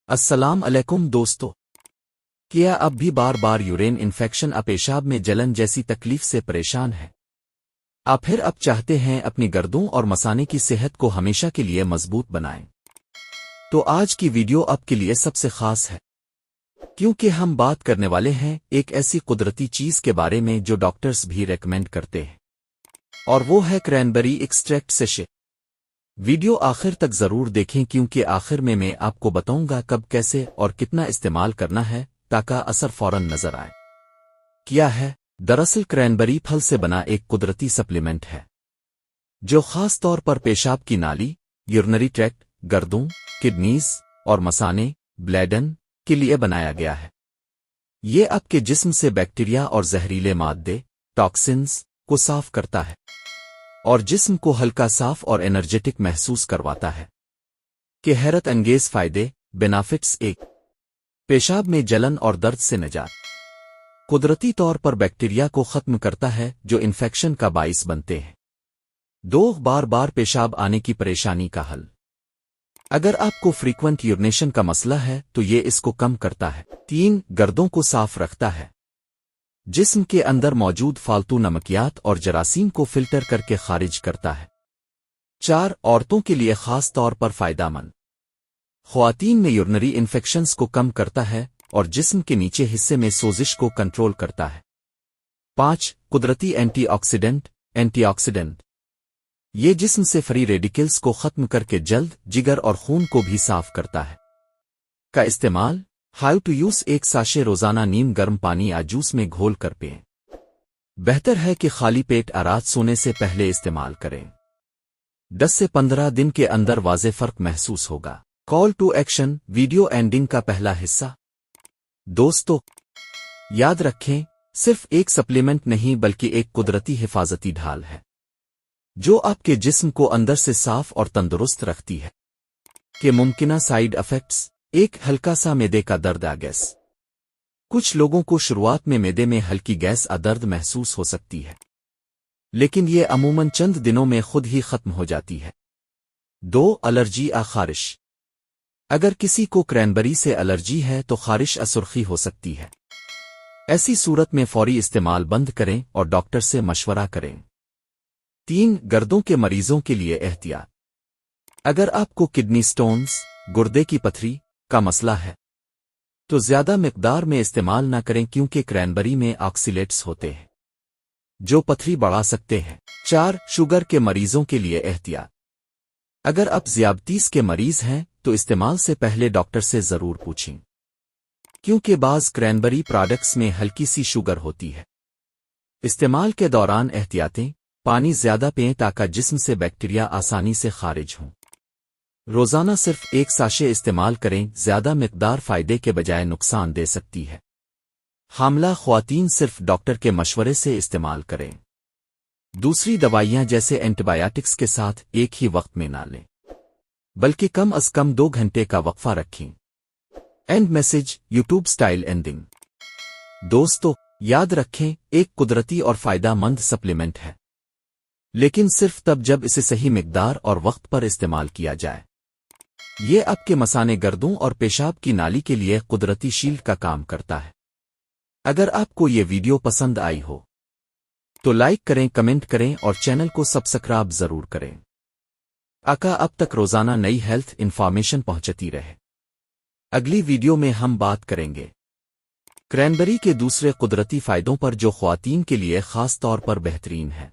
السلام علیکم دوستو، کیا اب بھی بار بار یورین انفیکشن پیشاب میں جلن جیسی تکلیف سے پریشان ہے؟ آپ پھر اب چاہتے ہیں اپنی گردوں اور مثانے کی صحت کو ہمیشہ کے لیے مضبوط بنائیں؟ تو آج کی ویڈیو آپ کے لیے سب سے خاص ہے، کیونکہ ہم بات کرنے والے ہیں ایک ایسی قدرتی چیز کے بارے میں جو ڈاکٹرز بھی ریکمینڈ کرتے ہیں، اور وہ ہے کرینبری ایکسٹریکٹ سیشے۔ ویڈیو آخر تک ضرور دیکھیں کیونکہ آخر میں آپ کو بتاؤں گا کب، کیسے اور کتنا استعمال کرنا ہے تاکہ اثر فوراً نظر آئے۔ کیا ہے؟ دراصل کرینبری پھل سے بنا ایک قدرتی سپلیمنٹ ہے جو خاص طور پر پیشاب کی نالی، یورنری ٹریکٹ، گردوں، کڈنیز اور مثانے، بلیڈن کے لیے بنایا گیا ہے۔ یہ آپ کے جسم سے بیکٹیریا اور زہریلے مادے، ٹاکسنز کو صاف کرتا ہے اور جسم کو ہلکا، صاف اور انرجیٹک محسوس کرواتا ہے۔ کہ حیرت انگیز فائدے، بینیفٹس: 1، پیشاب میں جلن اور درد سے نجات۔ قدرتی طور پر بیکٹیریا کو ختم کرتا ہے جو انفیکشن کا باعث بنتے ہیں۔ 2، بار بار پیشاب آنے کی پریشانی کا حل۔ اگر آپ کو فریکوینٹ یورینیشن کا مسئلہ ہے تو یہ اس کو کم کرتا ہے۔ 3، گردوں کو صاف رکھتا ہے، جسم کے اندر موجود فالتو نمکیات اور جراثیم کو فلٹر کر کے خارج کرتا ہے۔ 4، عورتوں کے لیے خاص طور پر فائدہ مند۔ خواتین میں یورنری انفیکشنز کو کم کرتا ہے اور جسم کے نیچے حصے میں سوزش کو کنٹرول کرتا ہے۔ 5، قدرتی اینٹی آکسیڈنٹ۔ یہ جسم سے فری ریڈیکلز کو ختم کر کے جلد، جگر اور خون کو بھی صاف کرتا ہے۔ کا استعمال: ہاؤ ٹو یوز: 1 ساشے روزانہ نیم گرم پانی یا جوس میں گھول کر پئیں۔ بہتر ہے کہ خالی پیٹ رات سونے سے پہلے استعمال کریں۔ 10 سے 15 دن کے اندر واضح فرق محسوس ہوگا۔ Call to action: video ending کا پہلا حصہ۔ دوستو، یاد رکھیں، صرف ایک سپلیمنٹ نہیں بلکہ ایک قدرتی حفاظتی ڈھال ہے جو آپ کے جسم کو اندر سے صاف اور تندرست رکھتی ہے۔ کہ ممکنہ سائیڈ افیکٹس: 1، ہلکا سا معدے کا درد یا گیس۔ کچھ لوگوں کو شروعات میں معدے میں ہلکی گیس درد محسوس ہو سکتی ہے، لیکن یہ عموماً چند دنوں میں خود ہی ختم ہو جاتی ہے۔ 2، الرجی یا خارش۔ اگر کسی کو کرینبری سے الرجی ہے تو خارش سرخی ہو سکتی ہے۔ ایسی صورت میں فوری استعمال بند کریں اور ڈاکٹر سے مشورہ کریں۔ 3، گردوں کے مریضوں کے لیے احتیاط۔ اگر آپ کو کڈنی سٹونز، گردے کی پتھری کا مسئلہ ہے تو زیادہ مقدار میں استعمال نہ کریں کیونکہ کرینبری میں آکسیلیٹس ہوتے ہیں جو پتھری بڑھا سکتے ہیں۔ 4، شوگر کے مریضوں کے لیے احتیاط۔ اگر آپ ذیابیطس کے مریض ہیں تو استعمال سے پہلے ڈاکٹر سے ضرور پوچھیں کیونکہ بعض کرینبری پروڈکٹس میں ہلکی سی شوگر ہوتی ہے۔ استعمال کے دوران احتیاطیں: پانی زیادہ پئیں تاکہ جسم سے بیکٹیریا آسانی سے خارج ہوں۔ روزانہ صرف 1 ساشے استعمال کریں، زیادہ مقدار فائدے کے بجائے نقصان دے سکتی ہے۔ حاملہ خواتین صرف ڈاکٹر کے مشورے سے استعمال کریں۔ دوسری دوائیاں جیسے اینٹی بایوٹکس کے ساتھ ایک ہی وقت میں نہ لیں بلکہ کم از کم 2 گھنٹے کا وقفہ رکھیں۔ And message: YouTube style ending. دوستو، یاد رکھیں، ایک قدرتی اور فائدہ مند سپلیمنٹ ہے، لیکن صرف تب جب اسے صحیح مقدار اور وقت پر استعمال کیا جائے۔ یہ آپ کے مثانے، گردوں اور پیشاب کی نالی کے لیے قدرتی شیلڈ کا کام کرتا ہے۔ اگر آپ کو یہ ویڈیو پسند آئی ہو تو لائک کریں، کمنٹ کریں اور چینل کو سبسکرائب ضرور کریں تاکہ اب تک روزانہ نئی ہیلتھ انفارمیشن پہنچتی رہے۔ اگلی ویڈیو میں ہم بات کریں گے کرینبری کے دوسرے قدرتی فائدوں پر جو خواتین کے لیے خاص طور پر بہترین ہے۔